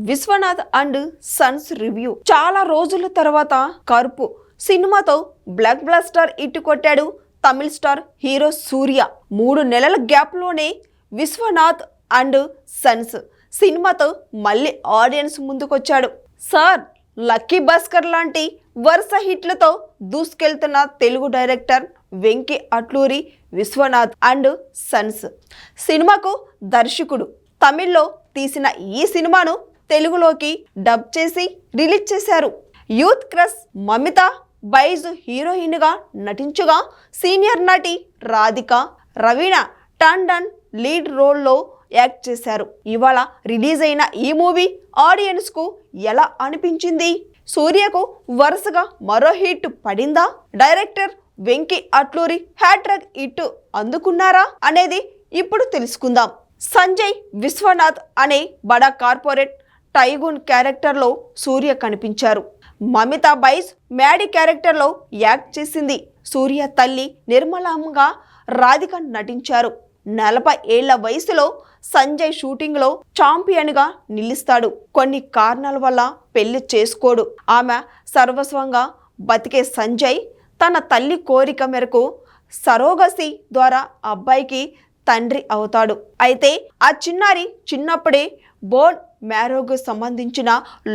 Vishwanath and Sons review. చాలా రోజుల తర్వాత కరుపు సినిమాతో బ్లాక్ బ్లాస్టర్ హిట్ కొట్టాడు తమిళ స్టార్ హీరో సూర్య. 3 నెలల గ్యాప్ లోనే విశ్వనాథ్ అండ్ సన్స్ సినిమాతో మళ్ళీ ఆడియన్స్ ముందుకొచ్చాడు. సార్, లక్కీ భాస్కర్ లాంటి వరుస హిట్లతో దూసుకెళ్తున్న Telugu director Venky Atluri Vishwanath and sons సినిమాకు దర్శకుడు. తమిళ్లో తీసిన ఈ సినిమాను తెలుగులోకి డబ్ చేసి రిలీజ్ చేశారు. యూత్ క్రష్ మమితా బైజ్ హీరోయిన్గా నటించగా సీనియర్ నటి రాధిక రవీనా టండన్ లీడ్ రోల్లో యాక్ట్ చేశారు. ఇవాళ రిలీజ్ అయిన ఈ మూవీ ఆడియన్స్కు ఎలా అనిపించింది? సూర్యకు వరుసగా మరో హిట్ పడిందా? Director Venky Atluri hattrick hit అందుకున్నారా అనేది ఇప్పుడు తెలుసుకుందాం. సంజయ్ విశ్వనాథ్ అనే బడా కార్పొరేట్ టైగూన్ క్యారెక్టర్లో సూర్య కనిపించారు. మమితా బైజ్ మ్యాడీ క్యారెక్టర్లో యాక్ట్ చేసింది. సూర్య తల్లి నిర్మలంగా రాధిక నటించారు. 40 ఏళ్ల వయసులో సంజయ్ షూటింగ్లో ఛాంపియన్గా నిలుస్తాడు. కొన్ని కారణాల వల్ల పెళ్లి చేసుకోడు. ఆమె సర్వస్వంగా బతికే సంజయ్ తన తల్లి కోరిక మేరకు సరోగసి ద్వారా అబ్బాయికి తండ్రి అవుతాడు. అయితే ఆ చిన్నారి చిన్నప్పుడే బోన్ మ్యారోకు సంబంధించిన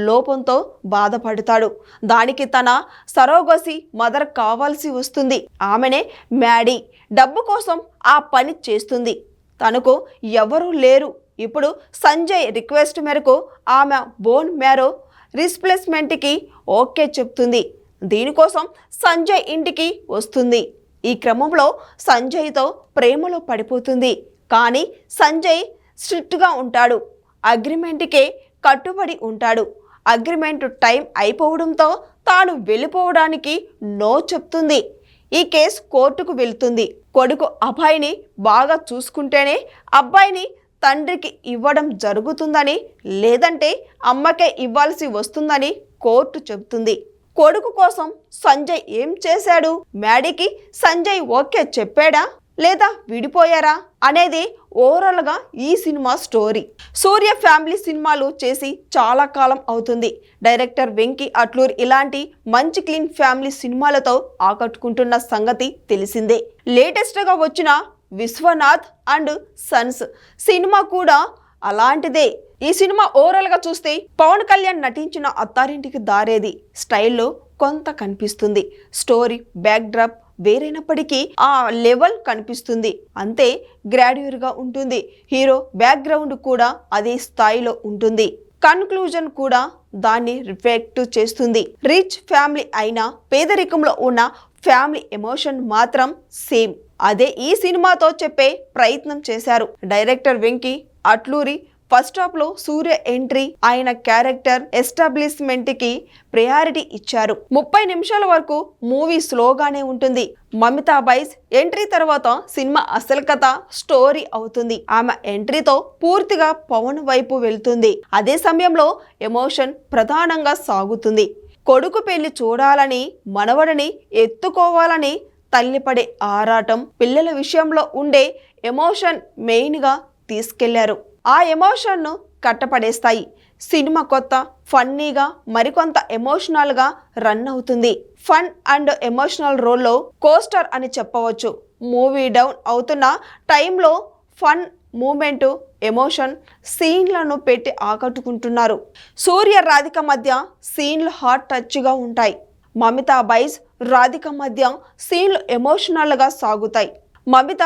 లోపంతో బాధపడతాడు. దానికి తన సరోగసి మదర్ కావాల్సి వస్తుంది. ఆమెనే మ్యాడీ. డబ్బు కోసం ఆ పని చేస్తుంది. తనకు ఎవరూ లేరు. ఇప్పుడు సంజయ్ రిక్వెస్ట్ మేరకు ఆమె బోన్ మ్యారో రీప్లేస్మెంట్కి ఓకే చెప్తుంది. దీనికోసం సంజయ్ ఇంటికి వస్తుంది. ఈ క్రమంలో సంజయ్తో ప్రేమలో పడిపోతుంది. కానీ సంజయ్ స్ట్రిక్ట్గా ఉంటాడు. అగ్రిమెంట్కే కట్టుబడి ఉంటాడు. అగ్రిమెంట్ టైం అయిపోవడంతో తాను వెళ్ళిపోవడానికి నో చెప్తుంది. ఈ కేసు కోర్టుకు వెళ్తుంది. కొడుకు అబ్బాయిని బాగా చూసుకుంటేనే అబ్బాయిని తండ్రికి ఇవ్వడం జరుగుతుందని, లేదంటే అమ్మకే ఇవ్వాల్సి వస్తుందని కోర్టు చెబుతుంది. కొడుకు కోసం సంజయ్ ఏం చేశాడు? మ్యాడీకి సంజయ్ ఓకే చెప్పాడా లేదా విడిపోయారా అనేది ఓవరాల్గా ఈ సినిమా స్టోరీ. సూర్య ఫ్యామిలీ సినిమాలు చేసి చాలా కాలం అవుతుంది. డైరెక్టర్ వెంకీ అట్లూరి ఇలాంటి మంచి క్లీన్ ఫ్యామిలీ సినిమాలతో ఆకట్టుకుంటున్న సంగతి తెలిసిందే. లేటెస్ట్గా వచ్చిన విశ్వనాథ్ అండ్ సన్స్ సినిమా కూడా అలాంటిదే. ఈ సినిమా ఓవరాల్గా చూస్తే పవన్ కళ్యాణ్ నటించిన అత్తారింటికి దారేది స్టైల్లో కొంత కనిపిస్తుంది. స్టోరీ బ్యాక్ డ్రాప్ వేరైనప్పటికీ ఆ లెవెల్ కనిపిస్తుంది. అంతే గ్రాడ్యువల్గా ఉంటుంది. హీరో బ్యాక్గ్రౌండ్ కూడా అదే స్థాయిలో ఉంటుంది. కన్క్లూజన్ కూడా దాన్ని రిఫ్లెక్ట్ చేస్తుంది. రిచ్ ఫ్యామిలీ అయినా పేదరికంలో ఉన్న ఫ్యామిలీ ఎమోషన్ మాత్రం సేమ్. అదే ఈ సినిమాతో చెప్పే ప్రయత్నం చేశారు director Venky Atluri. First half లో సూర్య ఎంట్రీ, ఆయన క్యారెక్టర్ ఎస్టాబ్లిష్మెంట్ కి ప్రయారిటీ ఇచ్చారు. 30 నిమిషాల వరకు మూవీ స్లోగానే ఉంటుంది. మమితా బైజ్ ఎంట్రీ తర్వాత సినిమా అసలు కథ స్టోరీ అవుతుంది. ఆమె ఎంట్రీతో పూర్తిగా పవన్ వైపు వెళ్తుంది. అదే సమయంలో ఎమోషన్ ప్రధానంగా సాగుతుంది. కొడుకు పెళ్లి చూడాలని, మనవడిని ఎత్తుకోవాలని తల్లిపడే ఆరాటం, పిల్లల విషయంలో ఉండే ఎమోషన్ మెయిన్గా తీసుకెళ్లారు. ఆ ఎమోషన్ను కట్టపడేస్తాయి. సినిమా కొత్త, ఫన్నీగా, మరికొంత ఎమోషనల్గా రన్ అవుతుంది. ఫన్ అండ్ ఎమోషనల్ రోల్లో కోస్టర్ అని చెప్పవచ్చు. మూవీ డౌన్ అవుతున్న టైంలో ఫన్ మూమెంట్, ఎమోషన్ సీన్లను పెట్టి ఆకట్టుకుంటున్నారు. సూర్య రాధిక మధ్య సీన్లు హార్ట్ టచ్గా ఉంటాయి. మమితా బైజ్ రాధిక మధ్య సీన్లు ఎమోషనల్గా సాగుతాయి. మమిత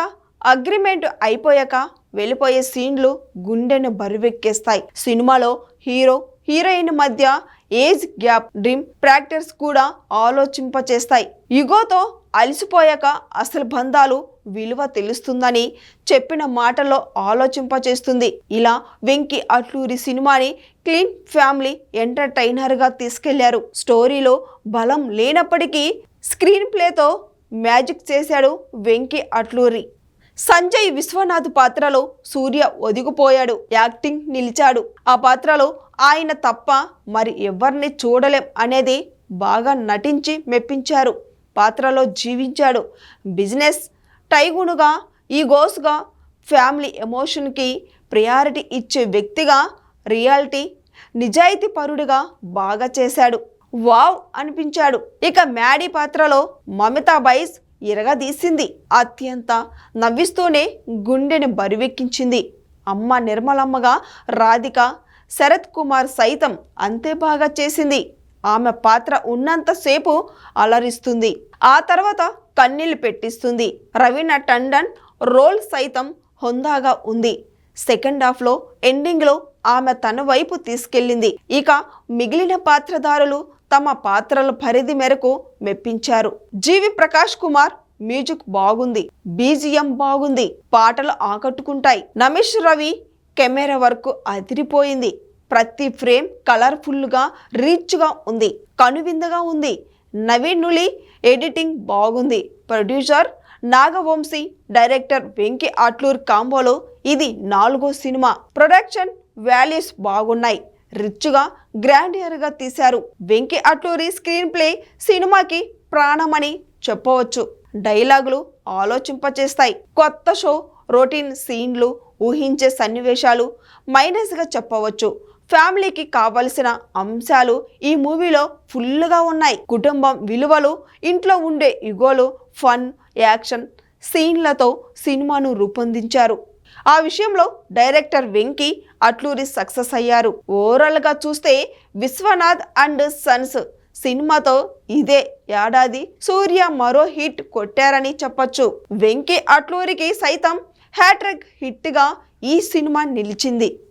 అగ్రిమెంట్ అయిపోయాక వెళ్ళిపోయే సీన్లు గుండెను బరువెక్కేస్తాయి. సినిమాలో హీరో హీరోయిన్ మధ్య ఏజ్ గ్యాప్, డ్రీమ్ ప్రాక్టీస్ కూడా ఆలోచింపచేస్తాయి. యుగోతో అలసిపోయాక అసలు బంధాలు విలువ తెలుస్తుందని చెప్పిన మాటల్లో ఆలోచింపచేస్తుంది. ఇలా వెంకీ అట్లూరి సినిమాని క్లీన్ ఫ్యామిలీ ఎంటర్టైనర్గా తీసుకెళ్లారు. స్టోరీలో బలం లేనప్పటికీ స్క్రీన్ ప్లేతో మ్యాజిక్ చేశాడు వెంకీ అట్లూరి. సంజయ్ విశ్వనాథ్ పాత్రలో సూర్య ఒదిగిపోయాడు. యాక్టింగ్ నిలిచాడు. ఆ పాత్రలో ఆయన తప్ప మరి ఎవరిని చూడలేం అనేది బాగా నటించి మెప్పించారు. పాత్రలో జీవించాడు. బిజినెస్ టైగూనుగా, ఈగోస్గా, ఫ్యామిలీ ఎమోషన్కి ప్రయారిటీ ఇచ్చే వ్యక్తిగా, రియాలిటీ నిజాయితీ పరుడుగా బాగా చేశాడు. వావ్ అనిపించాడు. ఇక మ్యాడీ పాత్రలో మమితా బైజ్ ఇరగదీసింది. అత్యంత నవ్విస్తూనే గుండెని బరువెక్కించింది. అమ్మ నిర్మలమ్మగా రాధిక, శరత్ కుమార్ సైతం అంతే బాగా చేసింది. ఆమె పాత్ర ఉన్నంతసేపు అలరిస్తుంది, ఆ తర్వాత కన్నీళ్లు పెట్టిస్తుంది. రవీనా టండన్ రోల్ సైతం హుందాగా ఉంది. సెకండ్ హాఫ్లో ఎండింగ్లో ఆమె తన వైపు తీసుకెళ్ళింది. ఇక మిగిలిన పాత్రధారులు తమ పాత్రల పరిధి మేరకు మెప్పించారు. జీవి ప్రకాష్ కుమార్ మ్యూజిక్ బాగుంది, బీజిఎం బాగుంది, పాటలు ఆకట్టుకుంటాయి. నమేష్ రవి కెమెరా వర్క్ అదిరిపోయింది. ప్రతి ఫ్రేమ్ కలర్ఫుల్గా రీచ్గా ఉంది, కనువిందుగా ఉంది. నవీన్ నులి ఎడిటింగ్ బాగుంది. ప్రొడ్యూసర్ నాగవంశీ, డైరెక్టర్ వెంకీ అట్లూరి కాంబోలో ఇది 4వ సినిమా. ప్రొడక్షన్ వాల్యూస్ బాగున్నాయి, రిచ్గా గ్రాండియర్గా తీశారు. వెంకీ అట్లూరి స్క్రీన్ ప్లే సినిమాకి ప్రాణమని చెప్పవచ్చు. డైలాగులు ఆలోచింపచేస్తాయి. కొత్త షో, రొటీన్ సీన్లు, ఊహించే సన్నివేశాలు మైనస్గా చెప్పవచ్చు. ఫ్యామిలీకి కావలసిన అంశాలు ఈ మూవీలో ఫుల్గా ఉన్నాయి. కుటుంబం విలువలు, ఇంట్లో ఉండే ఇగోలు, ఫన్, యాక్షన్ సీన్లతో సినిమాను రూపొందించారు. ఆ విషయంలో డైరెక్టర్ వెంకీ అట్లూరి సక్సెస్ అయ్యారు. ఓవరాల్గా చూస్తే విశ్వనాథ్ అండ్ సన్స్ సినిమాతో ఇదే ఏడాది సూర్య మరో హిట్ కొట్టారని చెప్పొచ్చు. వెంకీ అట్లూరికి సైతం హ్యాట్రిక్ హిట్గా ఈ సినిమా నిలిచింది.